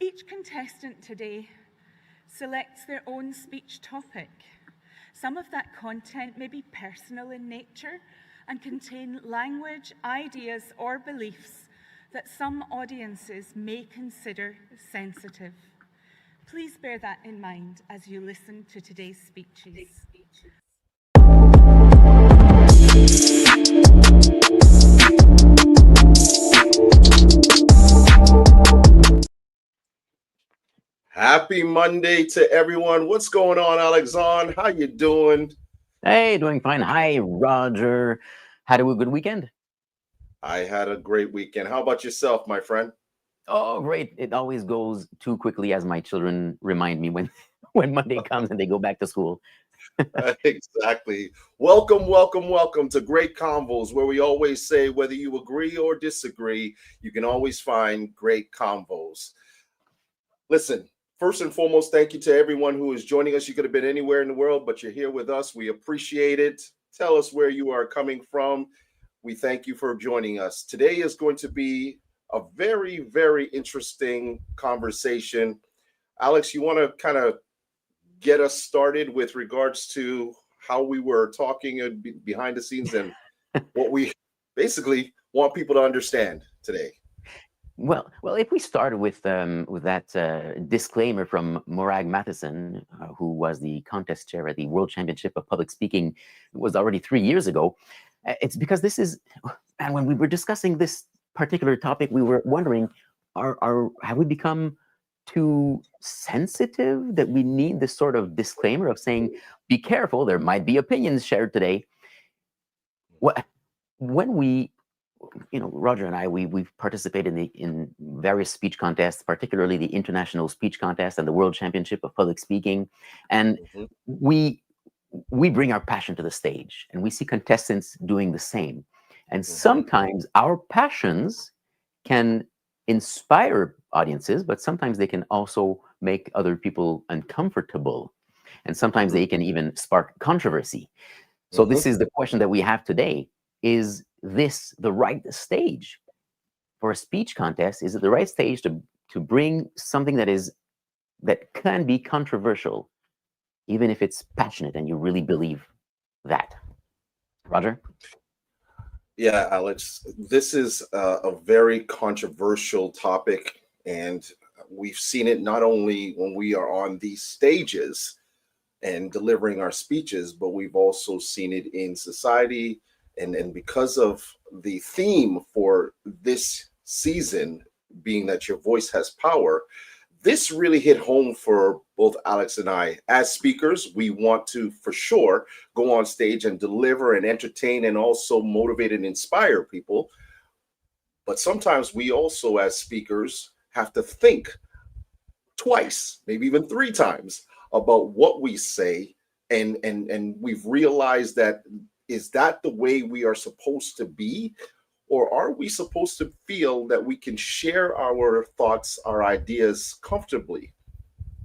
Each contestant today selects their own speech topic. Some of that content may be personal in nature and contain language, ideas, or beliefs that some audiences may consider sensitive. Please bear that in mind as you listen to today's speeches. Happy Monday to everyone. What's going on, Alexandre? How you doing? Hey, doing fine. Hi, Roger. Had a good weekend? I had a great weekend. How about yourself, my friend? Oh, great. It always goes too quickly, as my children remind me when, when Monday comes and they go back to school. Exactly. Welcome to Great Convos, where we always say whether you agree or disagree, you can always find great convos. Listen, first and foremost, thank you to everyone who is joining us. You could have been anywhere in the world, but you're here with us. We appreciate it. Tell us where you are coming from. We thank you for joining us. Today is going to be a very, very interesting conversation. Alex, you want to kind of get us started with regards to how we were talking behind the scenes and what we basically want people to understand today? Well, if we start with that disclaimer from Morag Matheson, who was the contest chair at the World Championship of Public Speaking, it was already 3 years ago. It's because this is, and when we were discussing this particular topic, we were wondering, have we become too sensitive that we need this sort of disclaimer of saying, be careful, there might be opinions shared today. When we, Roger and I, we've participated in various speech contests, particularly the International Speech Contest and the World Championship of Public Speaking, and we bring our passion to the stage, and we see contestants doing the same. And sometimes our passions can inspire audiences, but sometimes they can also make other people uncomfortable, and sometimes they can even spark controversy. So this is the question that we have today. Is this the right stage for a speech contest? Is it the right stage to bring something that can be controversial, even if it's passionate and you really believe that? Roger? Yeah, Alex, this is a very controversial topic, and we've seen it not only when we are on these stages and delivering our speeches, but we've also seen it in society. And because of the theme for this season being that your voice has power, this really hit home for both Alex and I. As speakers, we want to, for sure, go on stage and deliver and entertain and also motivate and inspire people. But sometimes we also, as speakers, have to think twice, maybe even 3 times about what we say. And we've realized that, is that the way we are supposed to be? Or are we supposed to feel that we can share our thoughts, our ideas comfortably?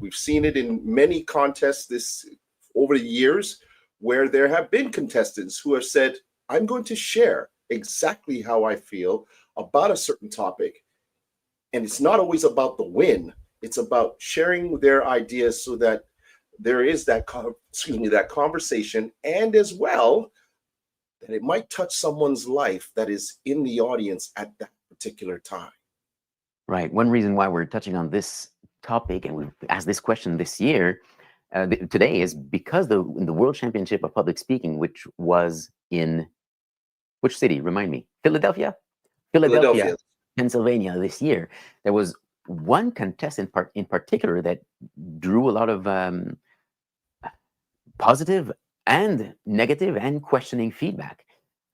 We've seen it in many contests over the years where there have been contestants who have said, I'm going to share exactly how I feel about a certain topic. And it's not always about the win. It's about sharing their ideas so that there is that conversation, and as well, that it might touch someone's life that is in the audience at that particular time. Right. One reason why we're touching on this topic and we've asked this question this year, today, is because in the World Championship of Public Speaking, which was in which city? Remind me. Philadelphia, Pennsylvania this year. There was one contestant in particular that drew a lot of positive and negative and questioning feedback.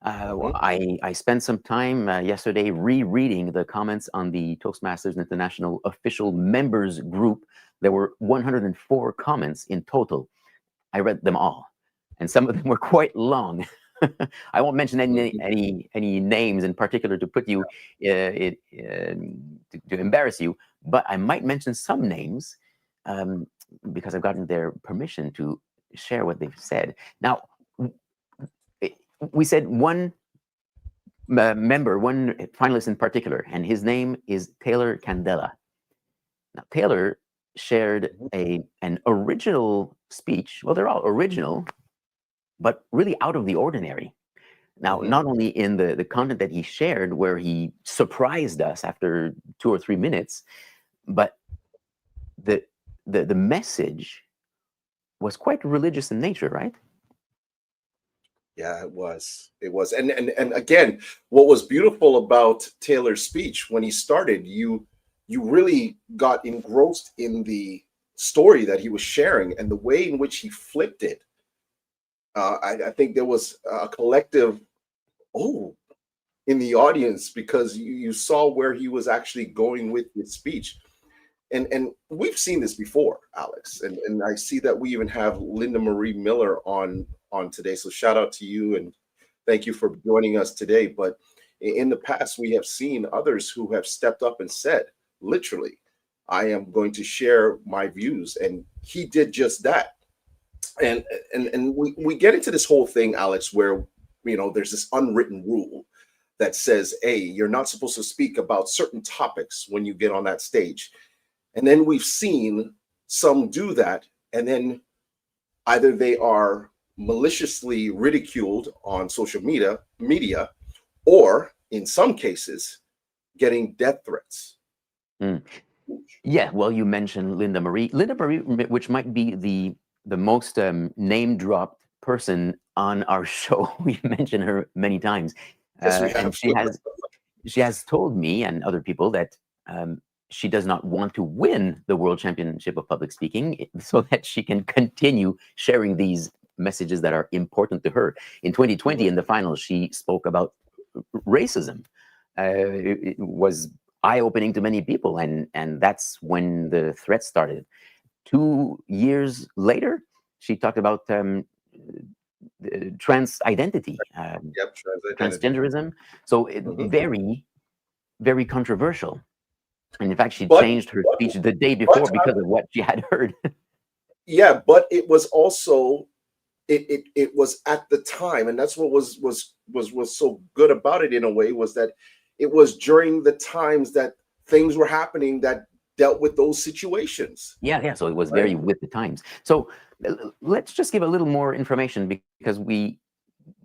I spent some time yesterday rereading the comments on the Toastmasters International official members group. There were 104 comments in total. I read them all, and some of them were quite long. I won't mention any names in particular to put you to embarrass you, but I might mention some names because I've gotten their permission to share what they've said. Now, we said one member, one finalist in particular, and his name is Taylor Candela. Now, Taylor shared an original speech. Well, they're all original, but really out of the ordinary. Now, not only in the content that he shared, where he surprised us after 2 or 3 minutes, but the message was quite religious in nature, right? Yeah, it was. It was. And again, what was beautiful about Taylor's speech when he started, you really got engrossed in the story that he was sharing and the way in which he flipped it. I think there was a collective oh in the audience because you saw where he was actually going with his speech. And we've seen this before, Alex, and I see that we even have Linda Marie Miller on today. So shout out to you and thank you for joining us today. But in the past, we have seen others who have stepped up and said, literally, I am going to share my views, and he did just that. And we get into this whole thing, Alex, where there's this unwritten rule that says, hey, you're not supposed to speak about certain topics when you get on that stage. And then we've seen some do that, and then either they are maliciously ridiculed on social media, or in some cases, getting death threats. Yeah, well, you mentioned Linda Marie, which might be the most name-dropped person on our show. We've mentioned her many times, and she has told me and other people that she does not want to win the World Championship of Public Speaking so that she can continue sharing these messages that are important to her. In 2020, in the finals, she spoke about racism. It was eye-opening to many people, and that's when the threat started. 2 years later, she talked about trans identity, transgenderism. So very, very controversial. And in fact, she changed her speech the day before because of what she had heard. Yeah, but it was also it was at the time, and that's what was so good about it in a way, was that it was during the times that things were happening that dealt with those situations. Yeah. So it was very with the times. So let's just give a little more information, because we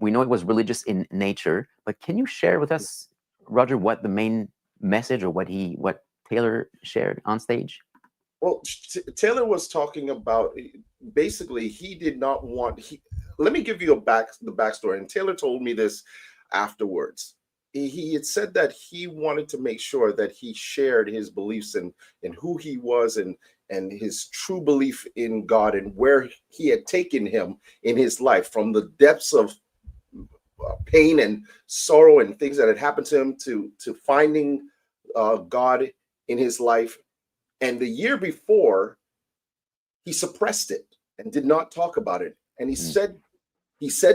know it was religious in nature, but can you share with us, Roger, what the main message or what Taylor shared on stage? Well, Taylor was talking about, basically, he did not want. Let me give you the backstory. And Taylor told me this afterwards. He had said that he wanted to make sure that he shared his beliefs in who he was and his true belief in God and where he had taken him in his life, from the depths of pain and sorrow and things that had happened to him to finding God in his life. And the year before, he suppressed it and did not talk about it. And he said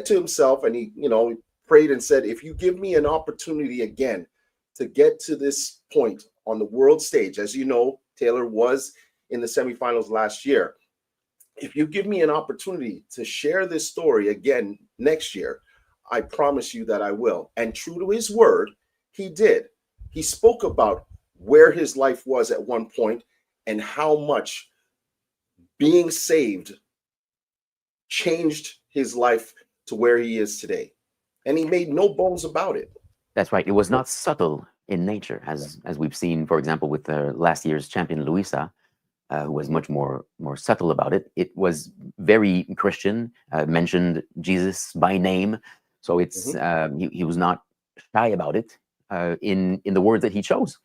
to himself, and he prayed and said, if you give me an opportunity again to get to this point on the world stage, as you know, Taylor was in the semifinals last year. If you give me an opportunity to share this story again next year, I promise you that I will. And true to his word, he did. He spoke about where his life was at one point and how much being saved changed his life to where he is today. And he made no bones about it. That's right. It was not subtle in nature, as we've seen, for example, with last year's champion, Louisa, who was much more subtle about it. It was very Christian, mentioned Jesus by name. So it's he was not shy about it in the words that he chose.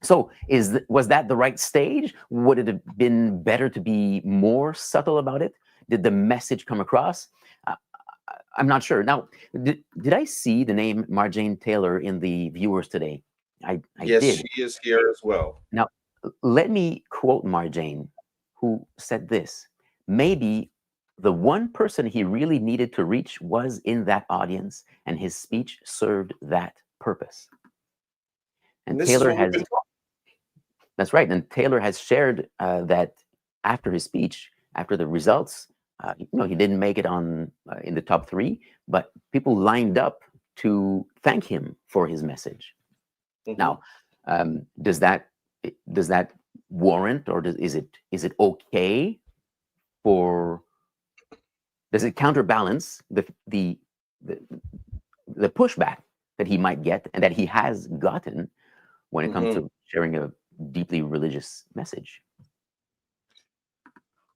So was that the right stage? Would it have been better to be more subtle about it? Did the message come across? I'm not sure. Now, did I see the name Marjane Taylor in the viewers today? I yes, did. She is here as well. Now, let me quote Marjane, who said this: maybe the one person he really needed to reach was in that audience, and his speech served that purpose. And Taylor has... That's right. And Taylor has shared that after his speech, after the results, he didn't make it on in the top 3, but people lined up to thank him for his message. Now, does that warrant, or is it okay for? Does it counterbalance the pushback that he might get and that he has gotten when it comes to sharing a deeply religious message?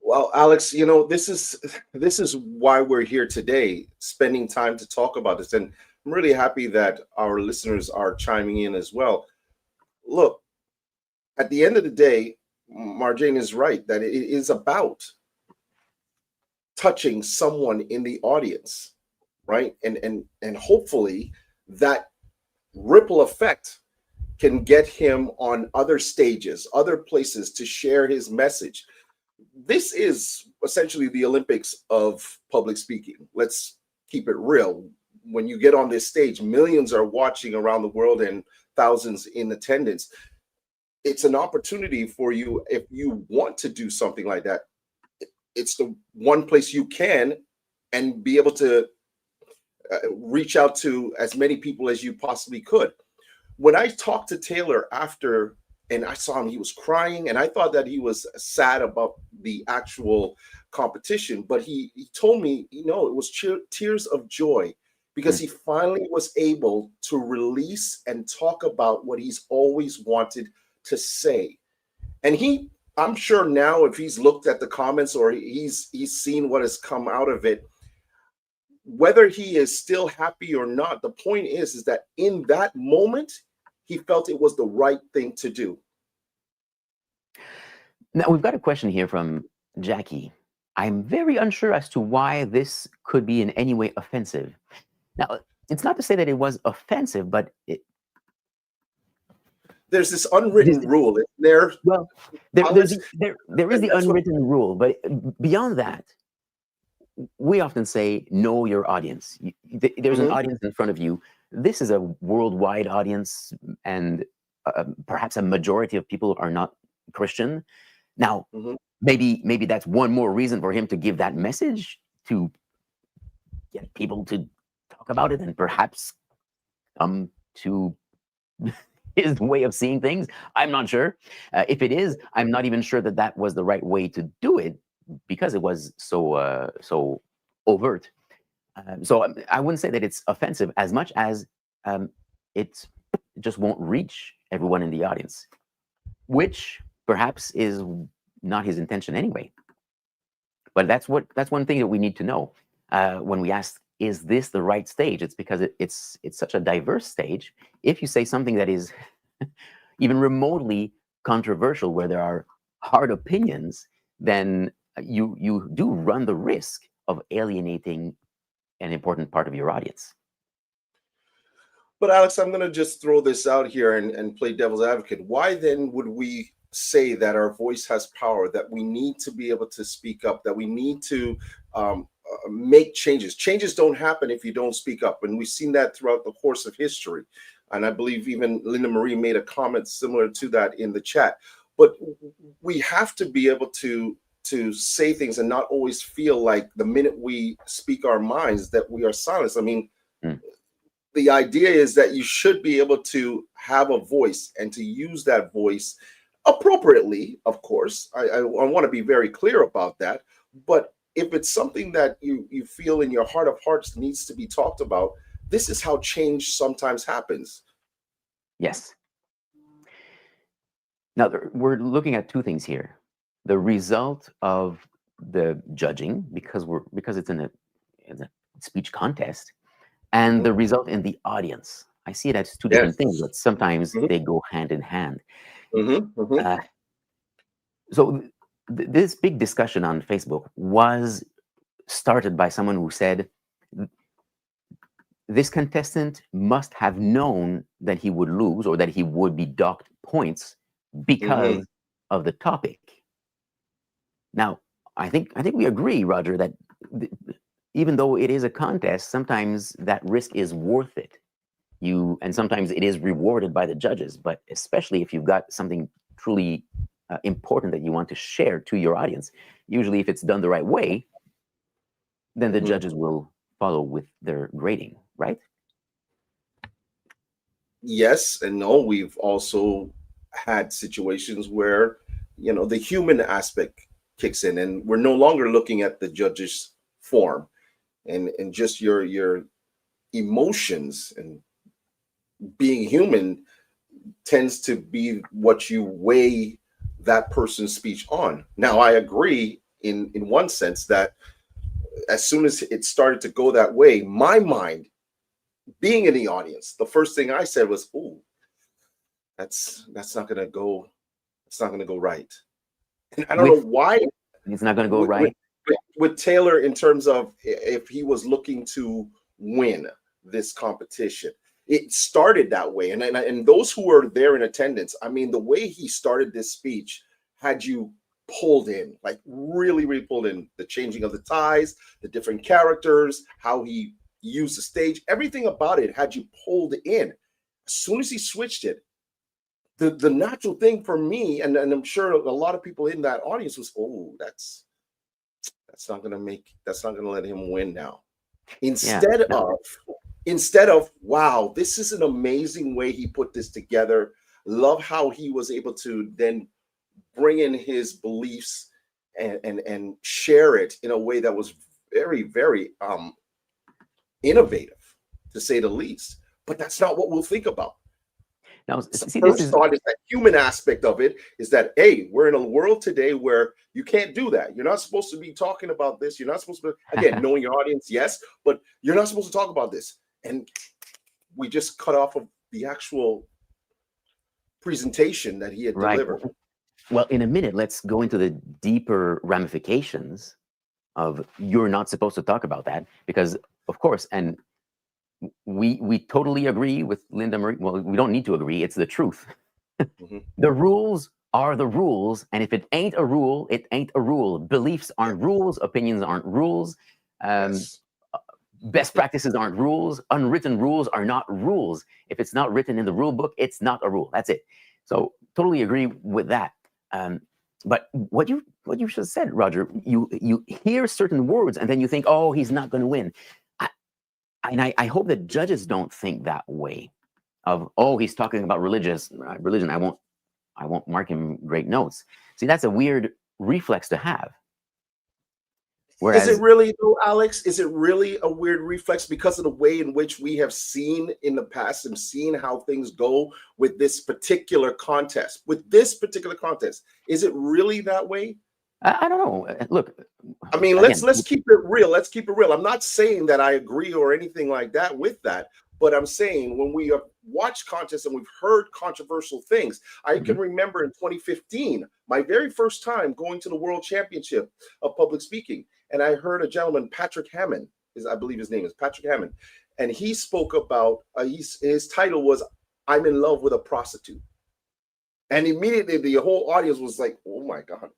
Well, Alex, this is why we're here today, spending time to talk about this, and I'm really happy that our listeners are chiming in as well. Look, at the end of the day, Marjane is right that it is about touching someone in the audience, right? And hopefully that ripple effect can get him on other stages, other places to share his message. This is essentially the Olympics of public speaking. Let's keep it real. When you get on this stage, millions are watching around the world and thousands in attendance. It's an opportunity for you, if you want to do something like that. It's the one place you can, and be able to reach out to as many people as you possibly could. When I talked to Taylor after, and I saw him, he was crying, and I thought that he was sad about the actual competition, but he told me, it was tears of joy, because he finally was able to release and talk about what he's always wanted to say. And I'm sure now, if he's looked at the comments or he's seen what has come out of it, whether he is still happy or not, the point is that in that moment, he felt it was the right thing to do. Now, we've got a question here from Jackie. I'm very unsure as to why this could be in any way offensive. Now, it's not to say that it was offensive, but there's this unwritten rule. Well, there is the unwritten rule, but beyond that, we often say, know your audience. There's an audience in front of you. This is a worldwide audience, and perhaps a majority of people are not Christian. Now, maybe that's one more reason for him to give that message, to get people to talk about it and perhaps come to his way of seeing things. I'm not sure. If it is, I'm not even sure that was the right way to do it, because it was so overt. So I wouldn't say that it's offensive as much as it just won't reach everyone in the audience, which perhaps is not his intention anyway. But that's one thing that we need to know when we ask, is this the right stage? It's because it's such a diverse stage. If you say something that is even remotely controversial, where there are hard opinions, then you do run the risk of alienating an important part of your audience. But Alex, I'm going to just throw this out here and play devil's advocate. Why then would we say that our voice has power, that we need to be able to speak up, that we need to make changes? Changes don't happen if you don't speak up. And we've seen that throughout the course of history. And I believe even Linda Marie made a comment similar to that in the chat. But we have to be able to say things and not always feel like the minute we speak our minds that we are silenced. I mean, the idea is that you should be able to have a voice and to use that voice appropriately, of course. I want to be very clear about that. But if it's something that you feel in your heart of hearts needs to be talked about, this is how change sometimes happens. Yes. Now, we're looking at two things here. The result of the judging, because it's in a speech contest, and the result in the audience. I see it as two different things, but sometimes they go hand in hand. So this big discussion on Facebook was started by someone who said, this contestant must have known that he would lose, or that he would be docked points because of the topic. Now, I think we agree, Roger, that even though it is a contest, sometimes that risk is worth it. And sometimes it is rewarded by the judges, but especially if you've got something truly important that you want to share to your audience, usually if it's done the right way, then the judges will follow with their grading, right? Yes and no. We've also had situations where the human aspect kicks in, and we're no longer looking at the judge's form and just your emotions, and being human tends to be what you weigh that person's speech on. Now, I agree in one sense that as soon as it started to go that way, my mind, being in the audience, the first thing I said was, "Ooh, that's not gonna go. It's not gonna go right." And I don't know why it's not gonna go right with Taylor, in terms of if he was looking to win this competition. It started that way, and those who were there in attendance, I mean, the way he started this speech had you pulled in, like really, really pulled in. The changing of the ties, the different characters, how he used the stage, everything about it had you pulled in. As soon as he switched it, the natural thing for me, and I'm sure a lot of people in that audience, was, "Oh, that's not gonna let him win now." Instead of, "Wow, this is an amazing way he put this together. Love how he was able to then bring in his beliefs and share it in a way that was very, very innovative, to say the least." But that's not what we'll think about. Now, The first thought is that human aspect of it is that, hey, we're in a world today where you can't do that. You're not supposed to be talking about this. You're not supposed to, again, knowing your audience, yes, but you're not supposed to talk about this. And we just cut off of the actual presentation that he had delivered. Well, in a minute, let's go into the deeper ramifications of you're not supposed to talk about that, because, of course, and we totally agree with Linda Marie. Well, we don't need to agree. It's the truth. The rules are the rules. And if it ain't a rule, it ain't a rule. Beliefs aren't rules. Opinions aren't rules. Best practices aren't rules. Unwritten rules are not rules. If it's not written in the rule book, it's not a rule. That's it. So totally agree with that. But what you just said, Roger, you hear certain words and then you think, oh, he's not going to win. I hope that judges don't think that way of, oh, he's talking about religion. I won't mark him great notes. See, that's a weird reflex to have. Whereas, is it really, though, Alex? Is it really a weird reflex because of the way in which we have seen in the past and seen how things go with this particular contest? Is it really that way? I don't know. Look, I mean, let's keep it real. Let's keep it real. I'm not saying that I agree or anything like that with that, but I'm saying when we have watched contests and we've heard controversial things, I can remember in 2015, my very first time going to the World Championship of Public Speaking, and I heard a gentleman, Patrick Hammond, I believe his name is Patrick Hammond, and he spoke about his title was "I'm in love with a prostitute," and immediately the whole audience was like, "Oh my God,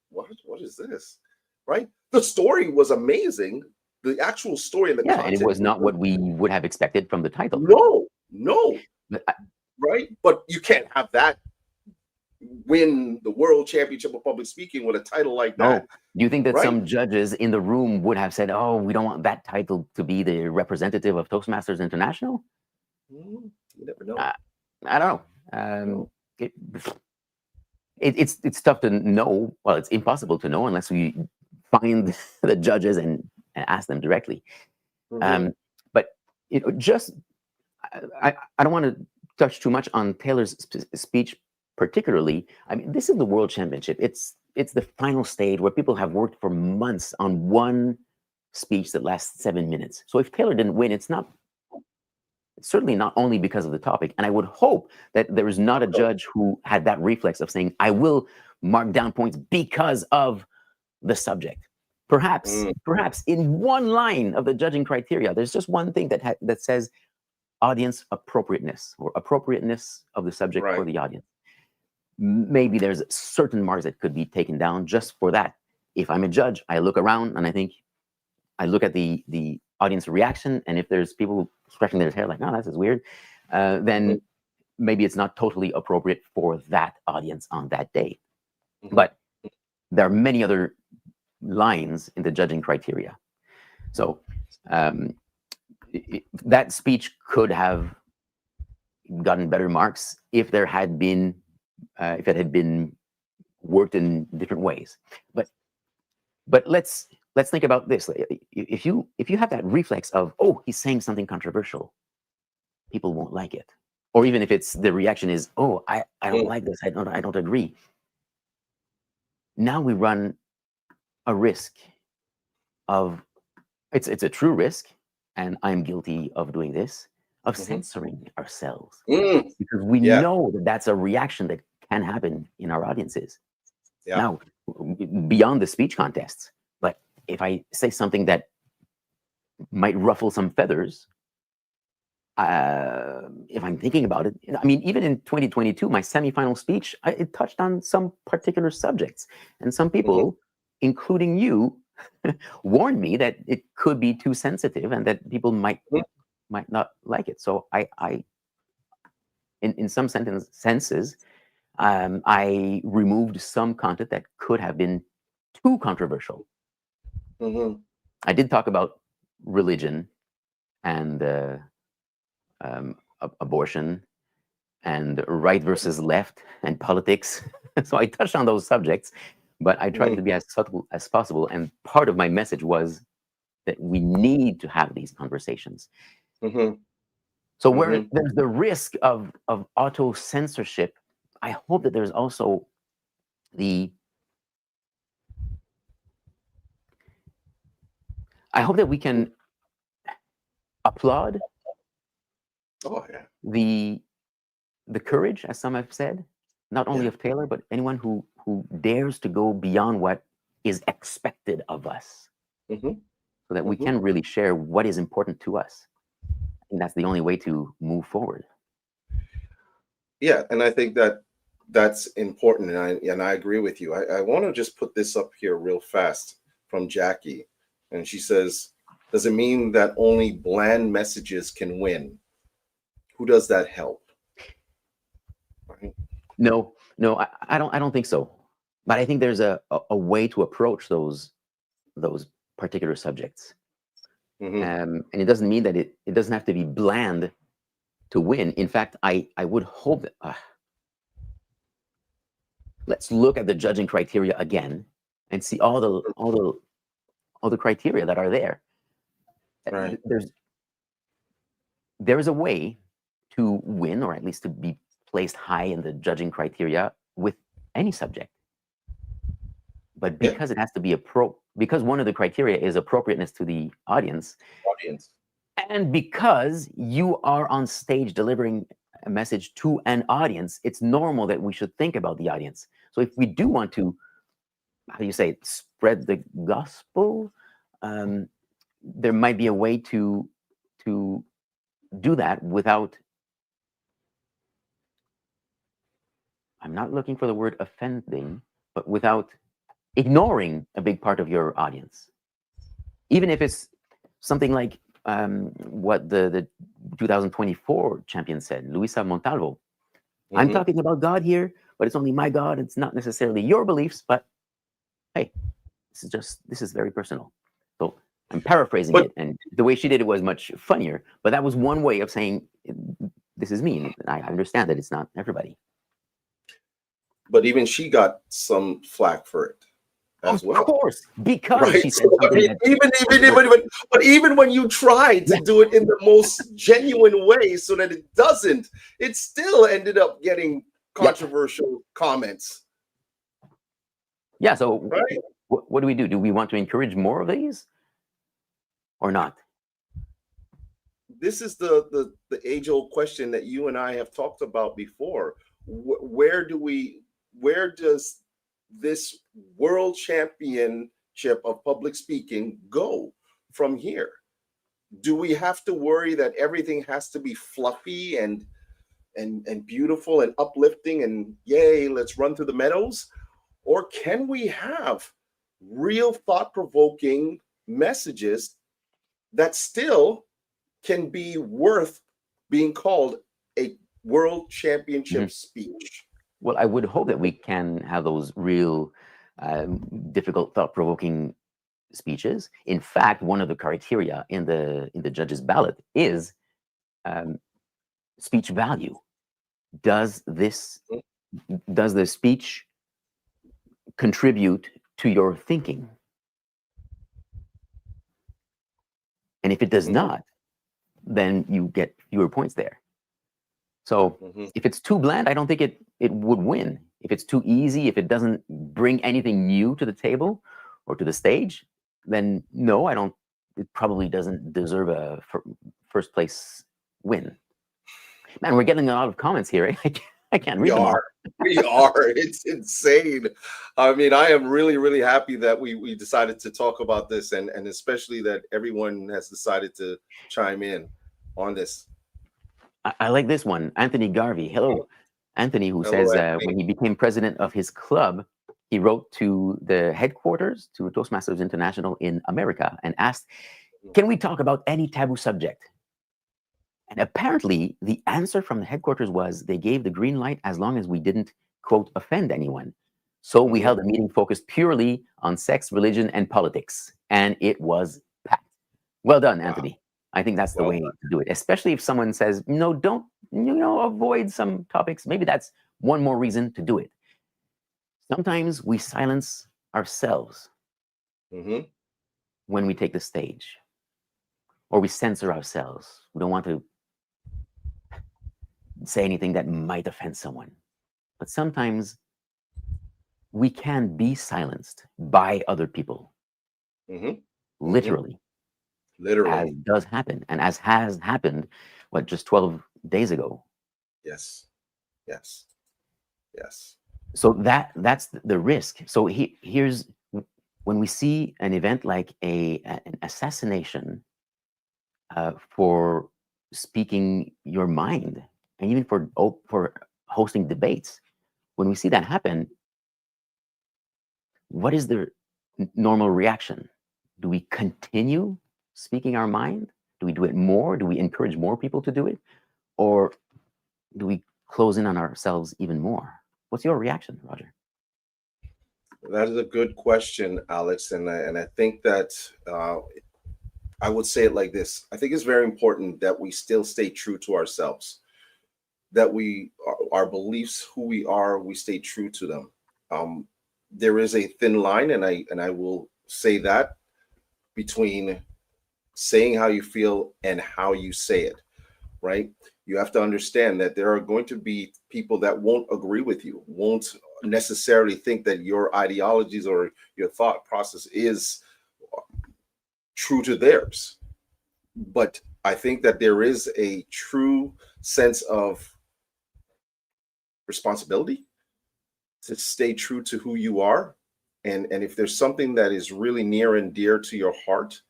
what is this?" Right? The story was amazing. The actual story and the content, and it was not what we would have expected from the title. No, right? But you can't have that win the World Championship of Public Speaking with a title like that. Do you think that some judges in the room would have said, "Oh, we don't want that title to be the representative of Toastmasters International"? You never know. I don't know. It's tough to know. Well, it's impossible to know unless we find the judges and ask them directly. But just I don't want to touch too much on Taylor's speech particularly. I mean, this is the World Championship. It's the final stage where people have worked for months on one speech that lasts 7 minutes. So if Taylor didn't win, it's certainly not only because of the topic. And I would hope that there is not a judge who had that reflex of saying, "I will mark down points because of the subject." Perhaps in one line of the judging criteria, there's just one thing that says audience appropriateness or appropriateness of the subject for the audience. Maybe there's certain marks that could be taken down just for that. If I'm a judge, I look around and I look at the audience reaction, and if there's people scratching their head like, "Oh, this is weird," then maybe it's not totally appropriate for that audience on that day. But there are many other lines in the judging criteria. So that speech could have gotten better marks if it had been worked in different ways. But let's think about this. If you have that reflex of, oh, he's saying something controversial, people won't like it. Or even if it's the reaction is, oh, I don't like this, I don't agree. Now we run a risk of, it's a true risk, and I'm guilty of doing this, of censoring ourselves, because we know that that's a reaction that can happen in our audiences. Now, beyond the speech contests, but if I say something that might ruffle some feathers, if I'm thinking about it, I mean, even in 2022, my semifinal speech, it touched on some particular subjects, and some people, including you, warned me that it could be too sensitive and that people might not like it. So I in some senses, I removed some content that could have been too controversial. I did talk about religion and abortion and right versus left and politics. So I touched on those subjects, but I tried to be as subtle as possible. And part of my message was that we need to have these conversations. So where there's the risk of auto censorship, I hope that there's also I hope that we can applaud the courage, as some have said, not only of Taylor, but anyone who dares to go beyond what is expected of us, so that we can really share what is important to us. And that's the only way to move forward. Yeah, and I think that that's important, and I agree with you. I want to just put this up here real fast from Jackie, and she says, "Does it mean that only bland messages can win? Who does that help?" Right? No, I don't think so. But I think there's a way to approach those particular subjects. And it doesn't mean that it doesn't have to be bland to win. In fact, I would hope that let's look at the judging criteria again and see all the criteria that are there. Right. There's a way to win, or at least to be placed high in the judging criteria with any subject. But because it has to be because one of the criteria is appropriateness to the audience, and because you are on stage delivering a message to an audience, it's normal that we should think about the audience. So if we do want to, how do you say, spread the gospel, there might be a way to do that without, I'm not looking for the word offending, but without ignoring a big part of your audience. Even if it's something like what the 2024 champion said, Luisa Montalvo. I'm talking about God here, but it's only my God. It's not necessarily your beliefs, but hey, this is very personal. So I'm paraphrasing it, and the way she did it was much funnier, but that was one way of saying, this is me. And I understand that it's not everybody. But even she got some flack for it as well. Of course, because she said something. But even when you tried to do it in the most genuine way so that it doesn't, it still ended up getting controversial comments. Yeah, so what do we do? Do we want to encourage more of these or not? This is the age-old question that you and I have talked about before. Where does this world championship of public speaking go from here? Do we have to worry that everything has to be fluffy and beautiful and uplifting and yay, let's run through the meadows? Or can we have real thought-provoking messages that still can be worth being called a world championship speech? Well, I would hope that we can have those real difficult, thought-provoking speeches. In fact, one of the criteria in the judge's ballot is speech value. Does the speech contribute to your thinking? And if it does not, then you get fewer points there. So if it's too bland, I don't think it would win. If it's too easy, if it doesn't bring anything new to the table or to the stage, then no, I don't. It probably doesn't deserve a first place win. Man, we're getting a lot of comments here. I can't read them all. We are. It's insane. I mean, I am really, really happy that we decided to talk about this, and especially that everyone has decided to chime in on this. I like this one. Anthony Garvey. Hello, Anthony, who says when he became president of his club, he wrote to the headquarters, to Toastmasters International in America, and asked, can we talk about any taboo subject? And apparently, the answer from the headquarters was they gave the green light as long as we didn't, quote, offend anyone. So we held a meeting focused purely on sex, religion, and politics. And it was packed. Well done, Anthony. I think that's the way to do it, especially if someone says, no, don't, avoid some topics. Maybe that's one more reason to do it. Sometimes we silence ourselves when we take the stage, or we censor ourselves. We don't want to say anything that might offend someone. But sometimes we can be silenced by other people. Literally. As does happen, and as has happened, just 12 days ago. Yes. So that's the risk. So here's when we see an event like an assassination for speaking your mind, and even for hosting debates. When we see that happen, what is the normal reaction? Do we continue speaking our mind? Do we do it more? Do we encourage more people to do it? Or do we close in on ourselves even more? What's your reaction, Roger? That is a good question, Alex. And I think that I would say it like this. I think it's very important that we still stay true to ourselves, that our beliefs, who we are, we stay true to them. There is a thin line, and I will say that, between saying how you feel and how you say it, right? You have to understand that there are going to be people that won't agree with you, won't necessarily think that your ideologies or your thought process is true to theirs. But I think that there is a true sense of responsibility to stay true to who you are. And if there's something that is really near and dear to your heart,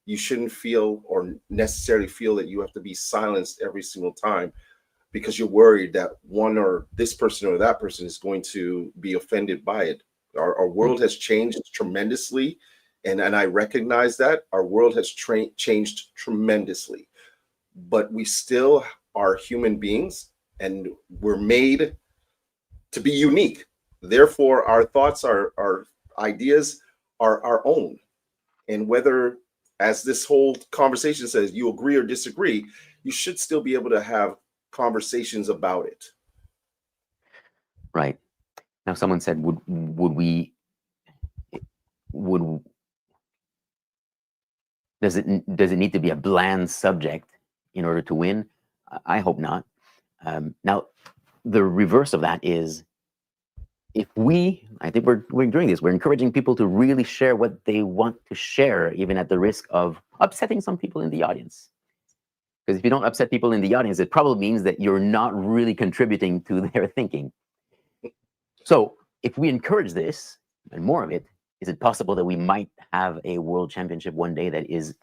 you shouldn't feel or necessarily feel that you have to be silenced every single time because you're worried that one or this person or that person is going to be offended by it. Our world has changed tremendously, and I recognize that. Our world has changed tremendously, but we still are human beings, and we're made to be unique. Therefore, our thoughts, our ideas are our own. And whether, as this whole conversation says, you agree or disagree, you should still be able to have conversations about it. Right. Now, someone said, does it need to be a bland subject in order to win? I hope not. Now, the reverse of that is, I think we're doing this. We're encouraging people to really share what they want to share, even at the risk of upsetting some people in the audience. Because if you don't upset people in the audience, it probably means that you're not really contributing to their thinking. So if we encourage this and more of it, is it possible that we might have a world championship one day that is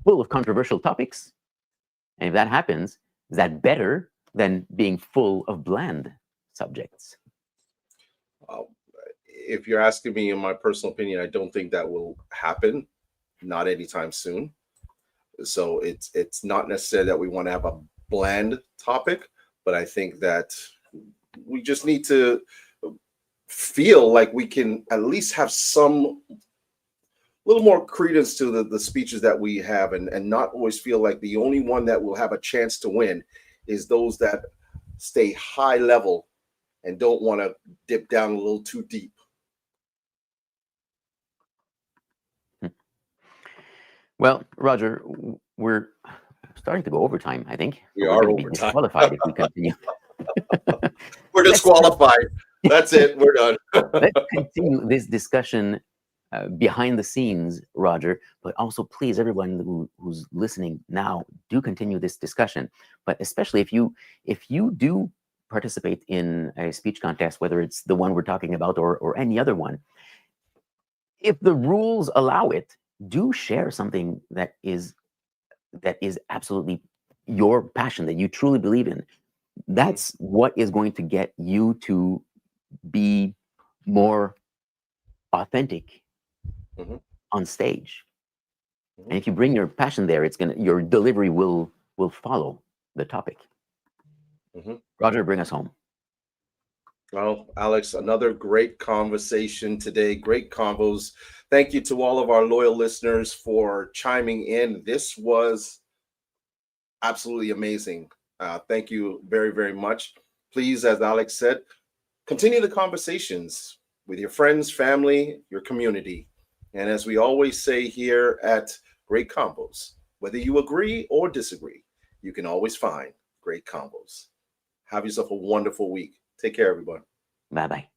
full of controversial topics? And if that happens, is that better than being full of bland subjects? If you're asking me, in my personal opinion, I don't think that will happen, not anytime soon. So it's not necessary that we want to have a bland topic, but I think that we just need to feel like we can at least have some little more credence to the speeches that we have, and not always feel like the only one that will have a chance to win is those that stay high level and don't want to dip down a little too deep. Well, Roger, we're starting to go overtime, I think. We We're are going to be over time. disqualified if we continue. We're disqualified. That's it. We're done. Let's continue this discussion behind the scenes, Roger, but also please, everyone who's listening now, do continue this discussion. But especially if you do participate in a speech contest, whether it's the one we're talking about or any other one, if the rules allow it, do share something that is absolutely your passion, that you truly believe in. That's what is going to get you to be more authentic on stage. And if you bring your passion there, your delivery will follow the topic. Roger, bring us home. Well, Alex, another great conversation today. Great convos. Thank you to all of our loyal listeners for chiming in. This was absolutely amazing. Thank you very, very much. Please, as Alex said, continue the conversations with your friends, family, your community. And as we always say here at Great Convos, whether you agree or disagree, you can always find great convos. Have yourself a wonderful week. Take care, everyone. Bye-bye.